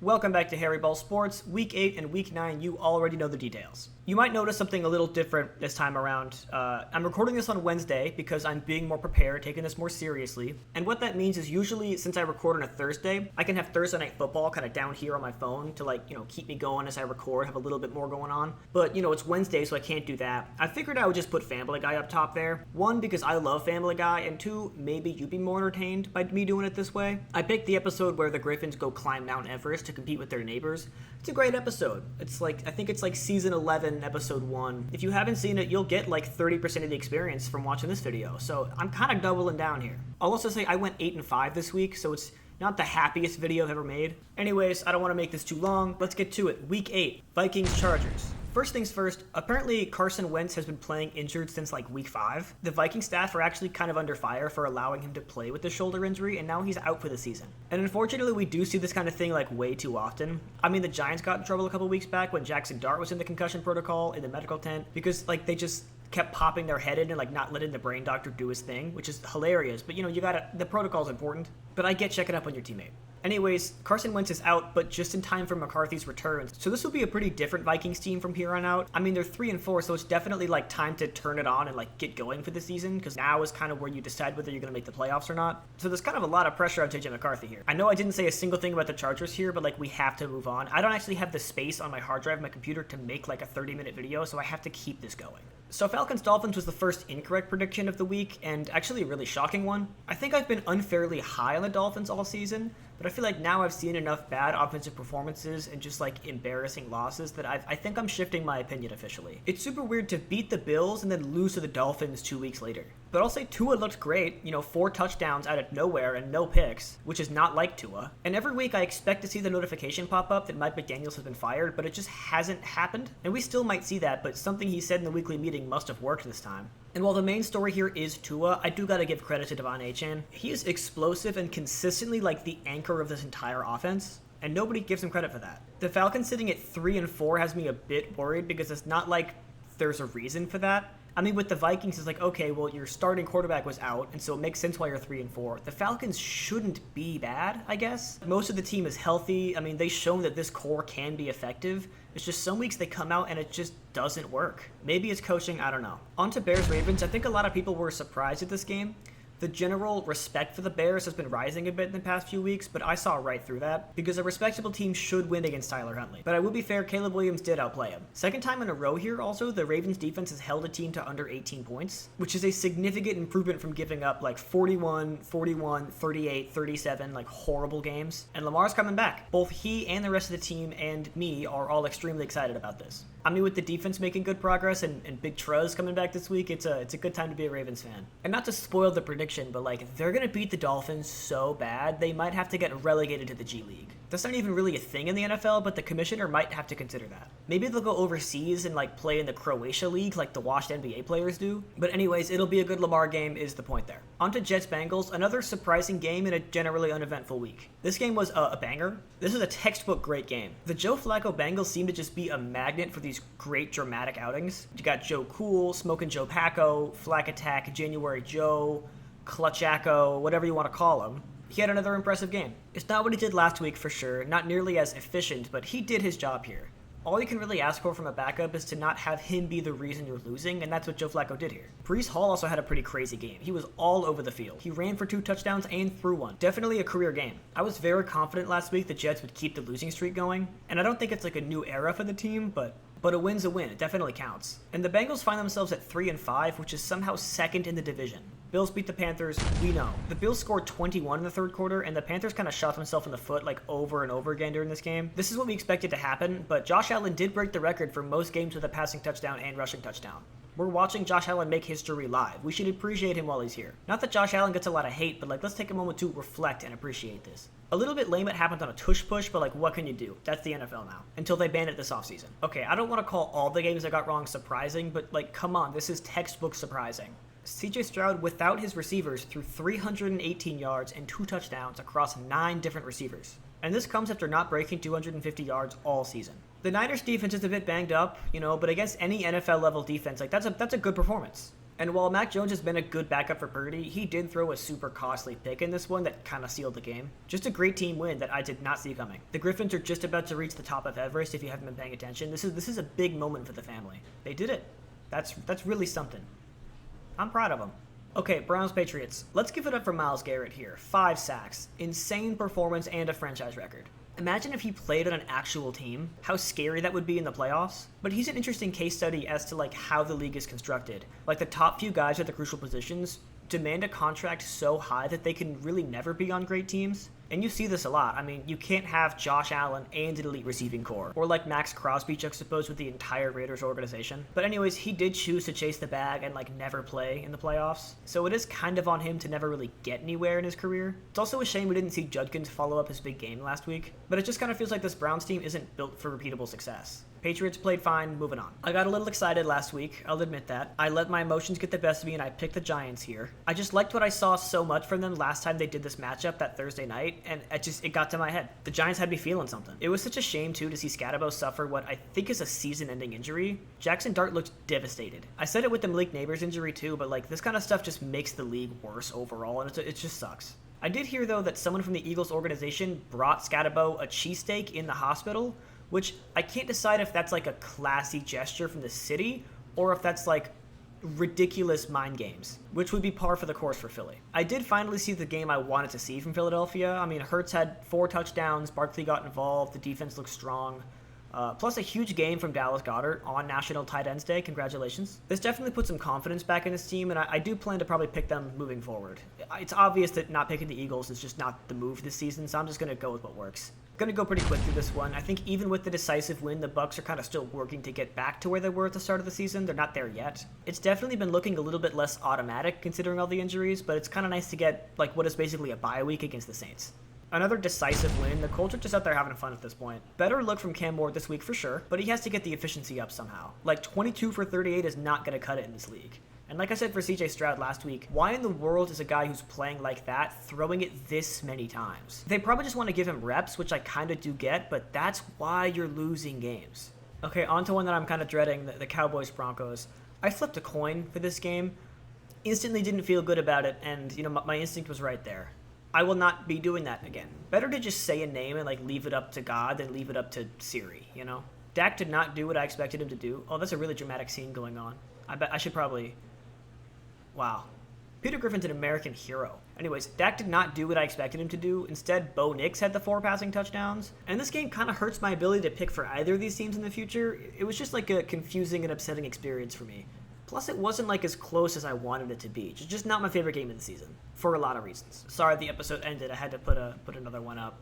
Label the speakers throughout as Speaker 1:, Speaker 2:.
Speaker 1: Welcome back to Harry Ball Sports. Week 8 and Week 9, you already know the details. You might notice something a little different this time around. I'm recording this on Wednesday because I'm being more prepared, taking this more seriously. And what that means is usually, since I record on a Thursday, I can have Thursday Night Football kind of down here on my phone to keep me going as I record, have a little bit more going on. But, it's Wednesday, so I can't do that. I figured I would just put Family Guy up top there. One, because I love Family Guy, and two, maybe you'd be more entertained by me doing it this way. I picked the episode where the Griffins go climb Mount Everest to compete with their neighbors. It's a great episode. I think it's like season 11, episode 1. If you haven't seen it, you'll get like 30% of the experience from watching this video. So I'm kind of doubling down here. I'll also say I went 8-5 this week, so it's not the happiest video I've ever made. Anyways, I don't want to make this too long. Let's get to it. Week 8, Vikings-Chargers. First things first, apparently Carson Wentz has been playing injured since like week 5. The Viking staff are actually kind of under fire for allowing him to play with the shoulder injury, and now he's out for the season. And unfortunately, we do see this kind of thing like way too often. I mean, the Giants got in trouble a couple weeks back when Jackson Dart was in the concussion protocol in the medical tent because they just kept popping their head in and not letting the brain doctor do his thing, which is hilarious. But the protocol's important. But I get checking up on your teammate. Anyways, Carson Wentz is out, but just in time for McCarthy's return. So this will be a pretty different Vikings team from here on out. I mean, they're 3-4, so it's definitely time to turn it on and get going for the season, because now is kind of where you decide whether you're going to make the playoffs or not. So there's kind of a lot of pressure on JJ McCarthy here. I know I didn't say a single thing about the Chargers here, but we have to move on. I don't actually have the space on my hard drive of my computer to make a 30-minute video, so I have to keep this going. So Falcons-Dolphins was the first incorrect prediction of the week, and actually a really shocking one. I think I've been unfairly high on the Dolphins all season, but I feel like now I've seen enough bad offensive performances and just embarrassing losses that I think I'm shifting my opinion officially. It's super weird to beat the Bills and then lose to the Dolphins 2 weeks later. But I'll say Tua looked great, 4 touchdowns out of nowhere and no picks, which is not like Tua. And every week I expect to see the notification pop up that Mike McDaniels has been fired, but it just hasn't happened. And we still might see that, but something he said in the weekly meeting must have worked this time. And while the main story here is Tua, I do gotta give credit to Devon Achane. He is explosive and consistently the anchor of this entire offense, and nobody gives him credit for that. The Falcons sitting at 3-4 has me a bit worried because it's not like there's a reason for that. I mean, with the Vikings, it's okay, well, your starting quarterback was out, and so it makes sense why you're 3-4. The Falcons shouldn't be bad, I guess. Most of the team is healthy. I mean, they've shown that this core can be effective. It's just some weeks they come out and it just doesn't work. Maybe it's coaching, I don't know. On to Bears-Ravens. I think a lot of people were surprised at this game. The general respect for the Bears has been rising a bit in the past few weeks, but I saw right through that, because a respectable team should win against Tyler Huntley. But I will be fair, Caleb Williams did outplay him. Second time in a row here also, the Ravens defense has held a team to under 18 points, which is a significant improvement from giving up 41, 41, 38, 37, horrible games. And Lamar's coming back. Both he and the rest of the team and me are all extremely excited about this. I mean, with the defense making good progress and Big Truz coming back this week, it's a good time to be a Ravens fan. And not to spoil the prediction, but they're going to beat the Dolphins so bad, they might have to get relegated to the G League. That's not even really a thing in the NFL, but the commissioner might have to consider that. Maybe they'll go overseas and play in the Croatia League like the washed NBA players do. But anyways, it'll be a good Lamar game is the point there. On to Jets-Bengals, another surprising game in a generally uneventful week. This game was a banger. This is a textbook great game. The Joe Flacco Bengals seem to just be a magnet for these great dramatic outings. You got Joe Cool, Smoking Joe Paco, Flack Attack, January Joe, Clutchaco, whatever you want to call him. He had another impressive game. It's not what he did last week for sure, not nearly as efficient, but he did his job here. All you can really ask for from a backup is to not have him be the reason you're losing, and that's what Joe Flacco did here. Breece Hall also had a pretty crazy game. He was all over the field. He ran for 2 touchdowns and threw 1. Definitely a career game. I was very confident last week the Jets would keep the losing streak going, and I don't think it's a new era for the team, but a win's a win. It definitely counts. And the Bengals find themselves at 3-5, which is somehow second in the division. Bills beat the Panthers, we know. The Bills scored 21 in the third quarter, and the Panthers kind of shot themselves in the foot over and over again during this game. This is what we expected to happen, but Josh Allen did break the record for most games with a passing touchdown and rushing touchdown. We're watching Josh Allen make history live. We should appreciate him while he's here. Not that Josh Allen gets a lot of hate, but let's take a moment to reflect and appreciate this. A little bit lame it happened on a tush push, but what can you do? That's the NFL now. Until they ban it this offseason. Okay, I don't want to call all the games I got wrong surprising, but come on, this is textbook surprising. CJ Stroud, without his receivers, threw 318 yards and 2 touchdowns across 9 different receivers. And this comes after not breaking 250 yards all season. The Niners defense is a bit banged up, but against any NFL level defense, that's a good performance. And while Mac Jones has been a good backup for Purdy, he did throw a super costly pick in this one that kind of sealed the game. Just a great team win that I did not see coming. The Griffins are just about to reach the top of Everest if you haven't been paying attention. This is a big moment for the family. They did it. That's really something. I'm proud of them. Okay, Browns-Patriots. Let's give it up for Myles Garrett here. 5 sacks. Insane performance and a franchise record. Imagine if he played on an actual team, how scary that would be in the playoffs. But he's an interesting case study as to how the league is constructed. The top few guys at the crucial positions demand a contract so high that they can really never be on great teams. And you see this a lot. I mean, you can't have Josh Allen and an elite receiving core. Or Max Crosby juxtaposed with the entire Raiders organization. But anyways, he did choose to chase the bag and never play in the playoffs. So it is kind of on him to never really get anywhere in his career. It's also a shame we didn't see Judkins follow up his big game last week. But it just kind of feels like this Browns team isn't built for repeatable success. Patriots played fine, moving on. I got a little excited last week, I'll admit that. I let my emotions get the best of me and I picked the Giants here. I just liked what I saw so much from them last time they did this matchup that Thursday night, and it got to my head. The Giants had me feeling something. It was such a shame too to see Scatabo suffer what I think is a season-ending injury. Jackson Dart looked devastated. I said it with the Malik Neighbors injury too, but this kind of stuff just makes the league worse overall, and it just sucks. I did hear though that someone from the Eagles organization brought Scatabo a cheesesteak in the hospital, which I can't decide if that's a classy gesture from the city or if that's ridiculous mind games, which would be par for the course for Philly. I did finally see the game I wanted to see from Philadelphia. I mean, Hurts had 4 touchdowns, Barkley got involved, the defense looked strong. Plus a huge game from Dallas Goedert on National Tight Ends Day. Congratulations. This definitely put some confidence back in this team, and I do plan to probably pick them moving forward. It's obvious that not picking the Eagles is just not the move this season, so I'm just going to go with what works. Going to go pretty quick through this one. I think even with the decisive win, the Bucs are kind of still working to get back to where they were at the start of the season. They're not there yet. It's definitely been looking a little bit less automatic considering all the injuries, but it's kind of nice to get what is basically a bye week against the Saints. Another decisive win. The Colts are just out there having fun at this point. Better look from Cam Ward this week for sure, but he has to get the efficiency up somehow. 22 for 38 is not going to cut it in this league. And like I said for CJ Stroud last week, why in the world is a guy who's playing like that throwing it this many times? They probably just want to give him reps, which I kind of do get, but that's why you're losing games. Okay, on to one that I'm kind of dreading, the Cowboys-Broncos. I flipped a coin for this game, instantly didn't feel good about it, and my instinct was right there. I will not be doing that again. Better to just say a name and leave it up to God than leave it up to Siri, Dak did not do what I expected him to do. Oh, that's a really dramatic scene going on. I bet I should probably... Wow. Peter Griffin's an American hero. Anyways, Dak did not do what I expected him to do. Instead, Bo Nix had the 4 passing touchdowns. And this game kind of hurts my ability to pick for either of these teams in the future. It was just a confusing and upsetting experience for me. Plus, it wasn't as close as I wanted it to be. Just not my favorite game of the season, for a lot of reasons. Sorry the episode ended. I had to put another one up.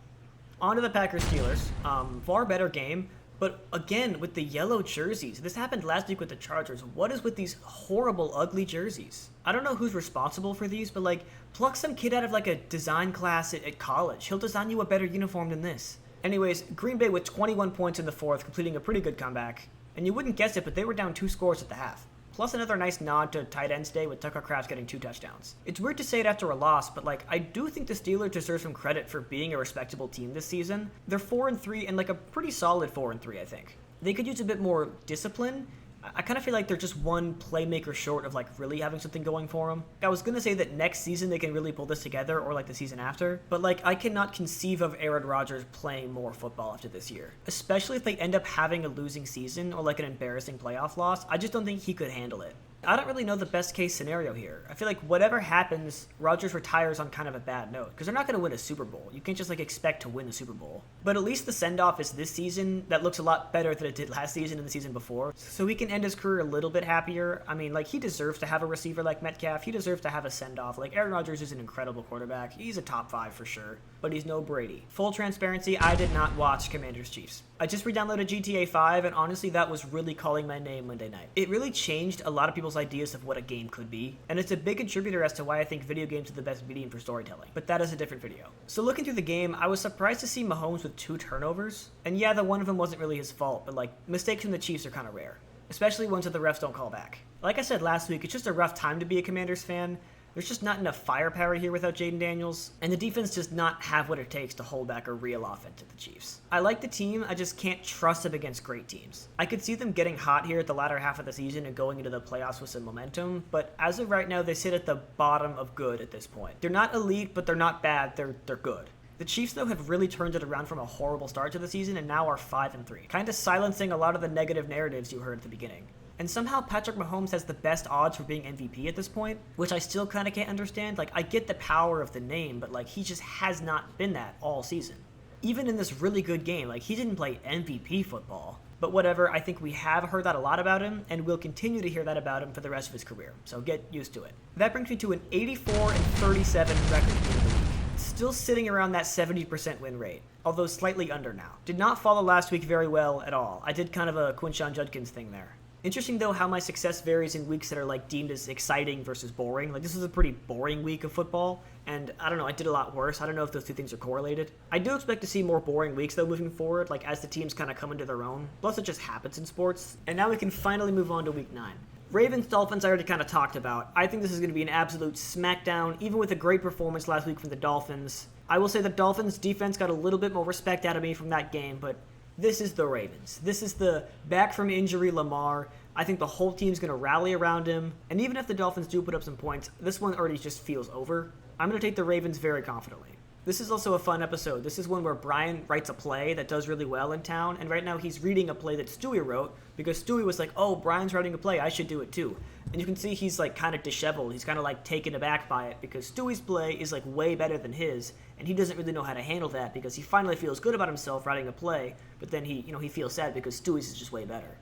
Speaker 1: On to the Packers-Steelers. Far better game. But again, with the yellow jerseys, this happened last week with the Chargers. What is with these horrible, ugly jerseys? I don't know who's responsible for these, but pluck some kid out of a design class at college. He'll design you a better uniform than this. Anyways, Green Bay with 21 points in the fourth, completing a pretty good comeback. And you wouldn't guess it, but they were down 2 scores at the half. Plus another nice nod to tight ends day with Tucker Kraft getting 2 touchdowns. It's weird to say it after a loss, but I do think the Steelers deserve some credit for being a respectable team this season. They're 4-3 and a pretty solid 4-3, I think. They could use a bit more discipline. I kind of feel like they're just one playmaker short of really having something going for them. I was going to say that next season they can really pull this together, or the season after, but I cannot conceive of Aaron Rodgers playing more football after this year. Especially if they end up having a losing season or an embarrassing playoff loss. I just don't think he could handle it. I don't really know the best case scenario here. I feel like whatever happens, Rodgers retires on kind of a bad note, because they're not going to win a Super Bowl. You can't just expect to win the Super Bowl. But at least the send-off is this season that looks a lot better than it did last season and the season before. So he can end his career a little bit happier. I mean, he deserves to have a receiver like Metcalf. He deserves to have a send-off. Aaron Rodgers is an incredible quarterback. He's a top 5 for sure, but he's no Brady. Full transparency, I did not watch Commanders-Chiefs. I just re-downloaded GTA 5, and honestly, that was really calling my name Monday night. It really changed a lot of people's ideas of what a game could be, and it's a big contributor as to why I think video games are the best medium for storytelling, but that is a different video. So looking through the game, I was surprised to see Mahomes with 2 turnovers, and yeah, the one of them wasn't really his fault, but mistakes from the Chiefs are kind of rare, especially ones that the refs don't call back. Like I said last week, it's just a rough time to be a Commanders fan. There's just not enough firepower here without Jaden Daniels, and the defense does not have what it takes to hold back a real offense at the Chiefs. I like the team, I just can't trust them against great teams. I could see them getting hot here at the latter half of the season and going into the playoffs with some momentum, but as of right now, they sit at the bottom of good at this point. They're not elite, but they're not bad, they're good. The Chiefs, though, have really turned it around from a horrible start to the season and now are 5-3, kind of silencing a lot of the negative narratives you heard at the beginning. And somehow Patrick Mahomes has the best odds for being MVP at this point, which I still kind of can't understand. Like, I get the power of the name, but like, he just has not been that all season. Even in this really good game, like, he didn't play MVP football. But whatever, I think we have heard that a lot about him, and we'll continue to hear that about him for the rest of his career. So get used to it. That brings me to an 84-37 record for the league. Still sitting around that 70% win rate, although slightly under now. Did not follow last week very well at all. I did kind of a Quinshon Judkins thing there. Interesting, though, how my success varies in weeks that are, like, deemed as exciting versus boring. Like, this was a pretty boring week of football, and I don't know, I did a lot worse. I don't know if those two things are correlated. I do expect to see more boring weeks, though, moving forward, like, as the teams kind of come into their own. Plus, it just happens in sports. And now we can finally move on to week 9. Ravens-Dolphins I already kind of talked about. I think this is going to be an absolute smackdown, even with a great performance last week from the Dolphins. I will say the Dolphins' defense got a little bit more respect out of me from that game, but this is the Ravens. This is the back from injury Lamar. I think the whole team's going to rally around him. And even if the Dolphins do put up some points, this one already just feels over. I'm going to take the Ravens very confidently. This is also a fun episode. This is one where Brian writes a play that does really well in town, and right now he's reading a play that Stewie wrote, because Stewie was like, oh, Brian's writing a play, I should do it too. And you can see he's like kind of disheveled. He's kind of like taken aback by it, because Stewie's play is like way better than his, and he doesn't really know how to handle that, because he finally feels good about himself writing a play, but then he feels sad because Stewie's is just way better.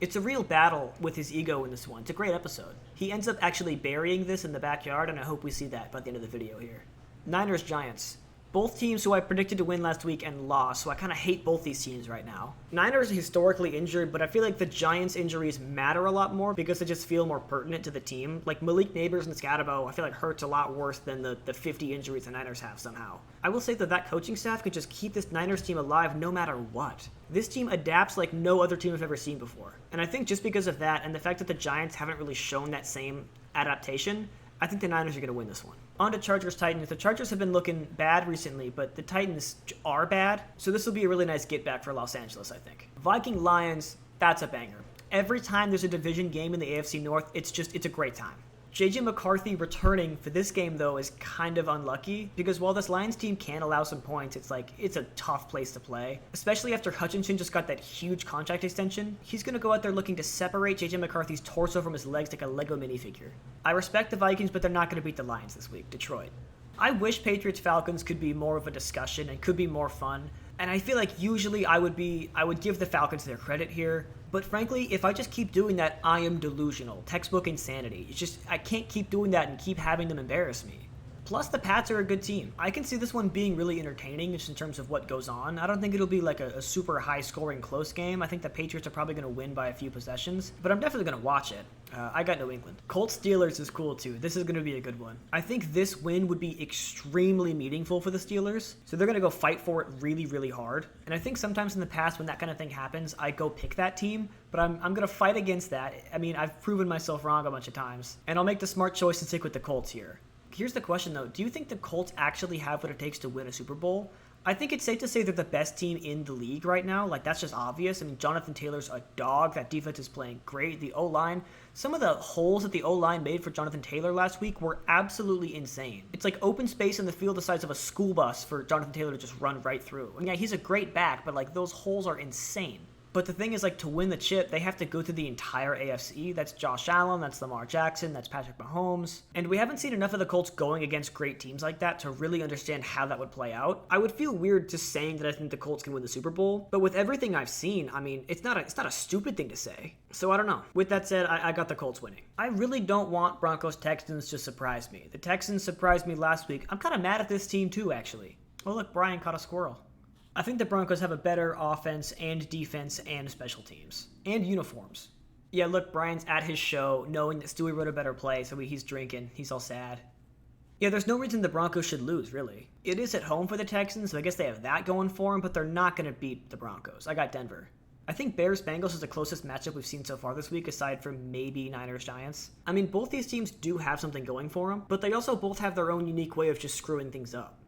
Speaker 1: It's a real battle with his ego in this one. It's a great episode. He ends up actually burying this in the backyard, and I hope we see that by the end of the video here. Niners-Giants. Both teams who I predicted to win last week and lost, so I kind of hate both these teams right now. Niners are historically injured, but I feel like the Giants' injuries matter a lot more because they just feel more pertinent to the team. Like Malik Neighbors and Scatabo, I feel like hurts a lot worse than the 50 injuries the Niners have somehow. I will say that coaching staff could just keep this Niners team alive no matter what. This team adapts like no other team I've ever seen before. And I think just because of that and the fact that the Giants haven't really shown that same adaptation, I think the Niners are going to win this one. On to Chargers-Titans. The Chargers have been looking bad recently, but the Titans are bad, so this will be a really nice get-back for Los Angeles, I think. Viking-Lions, that's a banger. Every time there's a division game in the AFC North, it's a great time. J.J. McCarthy returning for this game, though, is kind of unlucky, because while this Lions team can allow some points, it's a tough place to play, especially after Hutchinson just got that huge contract extension. He's going to go out there looking to separate J.J. McCarthy's torso from his legs like a Lego minifigure. I respect the Vikings, but they're not going to beat the Lions this week, Detroit. I wish Patriots-Falcons could be more of a discussion and could be more fun, and I feel like usually I would give the Falcons their credit here, but frankly, if I just keep doing that, I am delusional. Textbook insanity. It's just, I can't keep doing that and keep having them embarrass me. Plus, the Pats are a good team. I can see this one being really entertaining just in terms of what goes on. I don't think it'll be like a super high-scoring close game. I think the Patriots are probably going to win by a few possessions, but I'm definitely going to watch it. I got New England. Colts-Steelers is cool, too. This is going to be a good one. I think this win would be extremely meaningful for the Steelers, so they're going to go fight for it really, really hard. And I think sometimes in the past when that kind of thing happens, I go pick that team, but I'm going to fight against that. I mean, I've proven myself wrong a bunch of times, and I'll make the smart choice and stick with the Colts here. Here's the question, though. Do you think the Colts actually have what it takes to win a Super Bowl? I think it's safe to say they're the best team in the league right now. Like, that's just obvious. I mean, Jonathan Taylor's a dog. That defense is playing great. The O-line, some of the holes that the O-line made for Jonathan Taylor last week were absolutely insane. It's like open space in the field the size of a school bus for Jonathan Taylor to just run right through. And yeah, he's a great back, but like those holes are insane. But the thing is, like, to win the chip, they have to go through the entire AFC. That's Josh Allen, that's Lamar Jackson, that's Patrick Mahomes. And we haven't seen enough of the Colts going against great teams like that to really understand how that would play out. I would feel weird just saying that I think the Colts can win the Super Bowl, but with everything I've seen, I mean, it's not a stupid thing to say. So I don't know. With that said, I got the Colts winning. I really don't want Broncos-Texans to surprise me. The Texans surprised me last week. I'm kind of mad at this team too, actually. Oh look, Brian caught a squirrel. I think the Broncos have a better offense and defense and special teams. And uniforms. Yeah, look, Brian's at his show knowing that Stewie wrote a better play, so he's drinking. He's all sad. Yeah, there's no reason the Broncos should lose, really. It is at home for the Texans, so I guess they have that going for them, but they're not going to beat the Broncos. I got Denver. I think Bears-Bengals is the closest matchup we've seen so far this week, aside from maybe Niners-Giants. I mean, both these teams do have something going for them, but they also both have their own unique way of just screwing things up.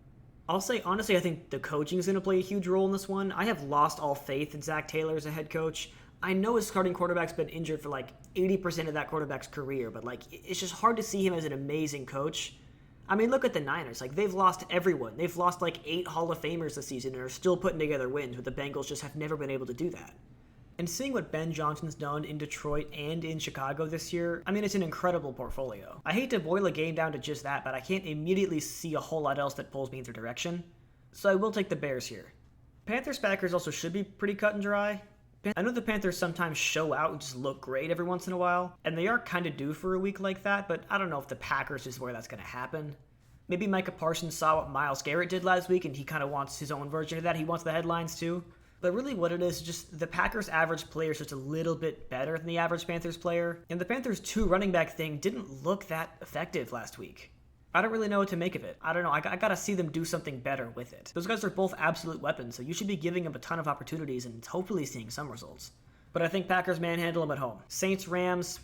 Speaker 1: I'll say, honestly, I think the coaching is going to play a huge role in this one. I have lost all faith in Zach Taylor as a head coach. I know his starting quarterback's been injured for like 80% of that quarterback's career, but like it's just hard to see him as an amazing coach. I mean, look at the Niners. Like, they've lost everyone. They've lost like 8 Hall of Famers this season and are still putting together wins, but the Bengals just have never been able to do that. And seeing what Ben Johnson's done in Detroit and in Chicago this year, I mean, it's an incredible portfolio. I hate to boil a game down to just that, but I can't immediately see a whole lot else that pulls me in their direction. So I will take the Bears here. Panthers-Packers also should be pretty cut and dry. I know the Panthers sometimes show out and just look great every once in a while, and they are kind of due for a week like that, but I don't know if the Packers is where that's going to happen. Maybe Micah Parsons saw what Myles Garrett did last week, and he kind of wants his own version of that. He wants the headlines too. But really what it is, just the Packers' average player is just a little bit better than the average Panthers player, and the Panthers' 2 running back thing didn't look that effective last week. I don't really know what to make of it. I don't know. I gotta see them do something better with it. Those guys are both absolute weapons, so you should be giving them a ton of opportunities and hopefully seeing some results. But I think Packers manhandle them at home. Saints, Rams.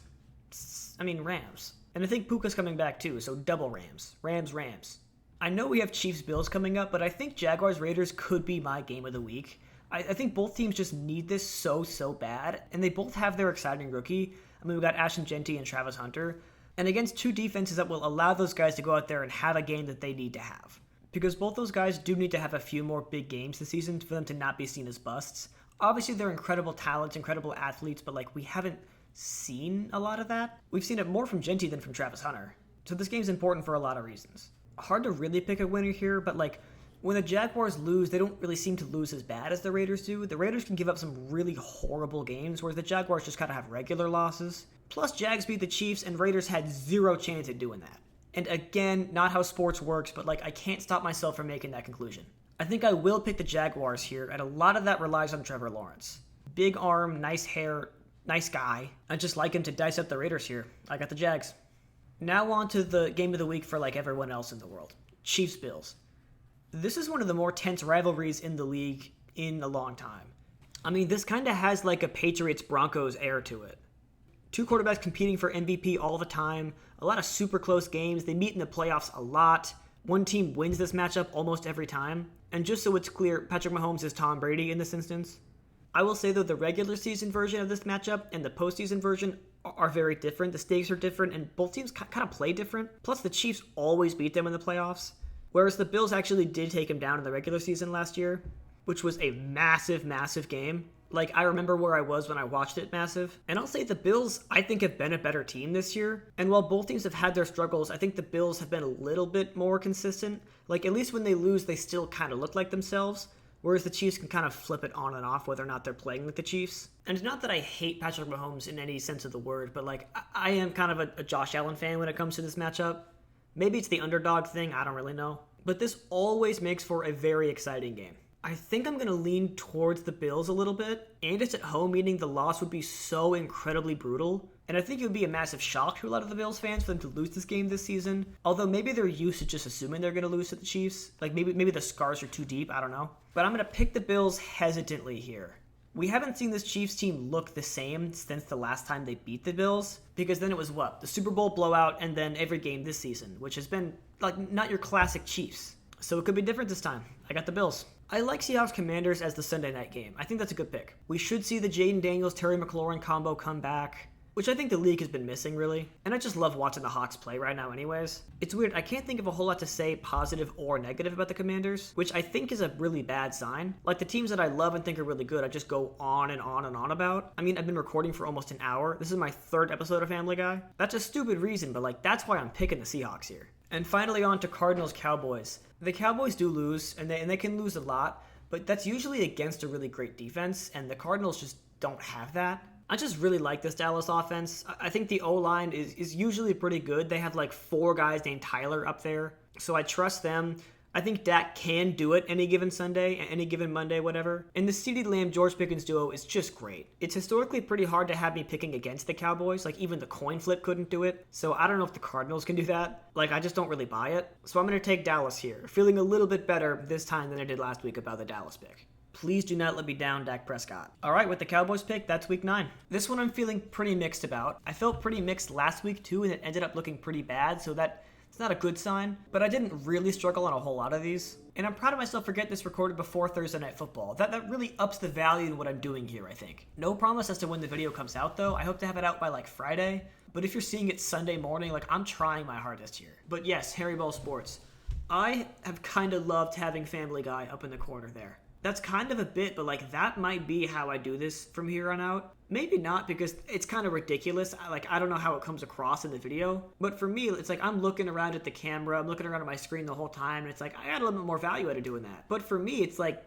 Speaker 1: And I think Puka's coming back too, so double Rams. Rams. I know we have Chiefs-Bills coming up, but I think Jaguars-Raiders could be my game of the week. I think both teams just need this so bad, and they both have their exciting rookie. I mean, we've got Ashton Jeanty and Travis Hunter, and against 2 defenses that will allow those guys to go out there and have a game that they need to have. Because both those guys do need to have a few more big games this season for them to not be seen as busts. Obviously, they're incredible talents, incredible athletes, but like we haven't seen a lot of that. We've seen it more from Jeanty than from Travis Hunter. So this game's important for a lot of reasons. Hard to really pick a winner here, but like when the Jaguars lose, they don't really seem to lose as bad as the Raiders do. The Raiders can give up some really horrible games, whereas the Jaguars just kind of have regular losses. Plus, Jags beat the Chiefs, and Raiders had 0 chance at doing that. And again, not how sports works, but like I can't stop myself from making that conclusion. I think I will pick the Jaguars here, and a lot of that relies on Trevor Lawrence. Big arm, nice hair, nice guy. I just like him to dice up the Raiders here. I got the Jags. Now on to the game of the week for like everyone else in the world. Chiefs-Bills. This is one of the more tense rivalries in the league in a long time. I mean, this kind of has like a Patriots-Broncos air to it. 2 quarterbacks competing for MVP all the time, a lot of super close games, they meet in the playoffs a lot. One team wins this matchup almost every time. And just so it's clear, Patrick Mahomes is Tom Brady in this instance. I will say though, the regular season version of this matchup and the postseason version are very different. The stakes are different, and both teams kind of play different. Plus, the Chiefs always beat them in the playoffs. Whereas the Bills actually did take him down in the regular season last year, which was a massive game. Like, I remember where I was when I watched it massive. And I'll say the Bills, I think, have been a better team this year. And while both teams have had their struggles, I think the Bills have been a little bit more consistent. Like, at least when they lose, they still kind of look like themselves. Whereas the Chiefs can kind of flip it on and off whether or not they're playing like the Chiefs. And not that I hate Patrick Mahomes in any sense of the word, but like, I am kind of a Josh Allen fan when it comes to this matchup. Maybe it's the underdog thing, I don't really know. But this always makes for a very exciting game. I think I'm going to lean towards the Bills a little bit, and it's at home, meaning the loss would be so incredibly brutal. And I think it would be a massive shock to a lot of the Bills fans for them to lose this game this season. Although maybe they're used to just assuming they're going to lose to the Chiefs. Like maybe the scars are too deep, I don't know. But I'm going to pick the Bills hesitantly here. We haven't seen this Chiefs team look the same since the last time they beat the Bills, because then it was what? The Super Bowl blowout and then every game this season, which has been like not your classic Chiefs. So it could be different this time. I got the Bills. I like Seahawks Commanders as the Sunday night game. I think that's a good pick. We should see the Jaden Daniels, Terry McLaurin combo come back, which I think the league has been missing, really. And I just love watching the Hawks play right now anyways. It's weird, I can't think of a whole lot to say positive or negative about the Commanders, which I think is a really bad sign. Like, the teams that I love and think are really good, I just go on and on and on about. I mean, I've been recording for almost an hour. This is my 3rd episode of Family Guy. That's a stupid reason, but like, that's why I'm picking the Seahawks here. And finally on to Cardinals-Cowboys. The Cowboys do lose, and they can lose a lot, but that's usually against a really great defense, and the Cardinals just don't have that. I just really like this Dallas offense. I think the O-line is usually pretty good. They have like 4 guys named Tyler up there, so I trust them. I think Dak can do it any given Sunday, any given Monday, whatever. And the CeeDee Lamb-George Pickens duo is just great. It's historically pretty hard to have me picking against the Cowboys. Like, even the coin flip couldn't do it. So I don't know if the Cardinals can do that. Like, I just don't really buy it. So I'm going to take Dallas here, feeling a little bit better this time than I did last week about the Dallas pick. Please do not let me down, Dak Prescott. All right, with the Cowboys pick, that's week 9. This one I'm feeling pretty mixed about. I felt pretty mixed last week too, and it ended up looking pretty bad, so it's not a good sign, but I didn't really struggle on a whole lot of these. And I'm proud of myself for getting this recorded before Thursday Night Football. That really ups the value in what I'm doing here, I think. No promise as to when the video comes out, though. I hope to have it out by like Friday. But if you're seeing it Sunday morning, like, I'm trying my hardest here. But yes, Harry Ball Sports. I have kind of loved having Family Guy up in the corner there. That's kind of a bit, but like that might be how I do this from here on out. Maybe not, because it's kind of ridiculous. I don't know how it comes across in the video. But for me, it's like I'm looking around at the camera, I'm looking around at my screen the whole time, and it's like I got a little bit more value out of doing that. But for me, it's like,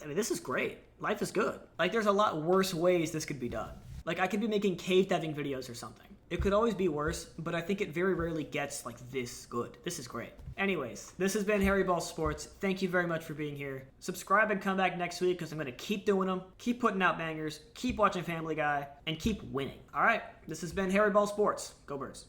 Speaker 1: I mean, this is great. Life is good. Like, there's a lot worse ways this could be done. Like, I could be making cave diving videos or something. It could always be worse, but I think it very rarely gets like this good. This is great. Anyways, this has been Harry Ball Sports. Thank you very much for being here. Subscribe and come back next week because I'm going to keep doing them, keep putting out bangers, keep watching Family Guy, and keep winning. All right, this has been Harry Ball Sports. Go Birds.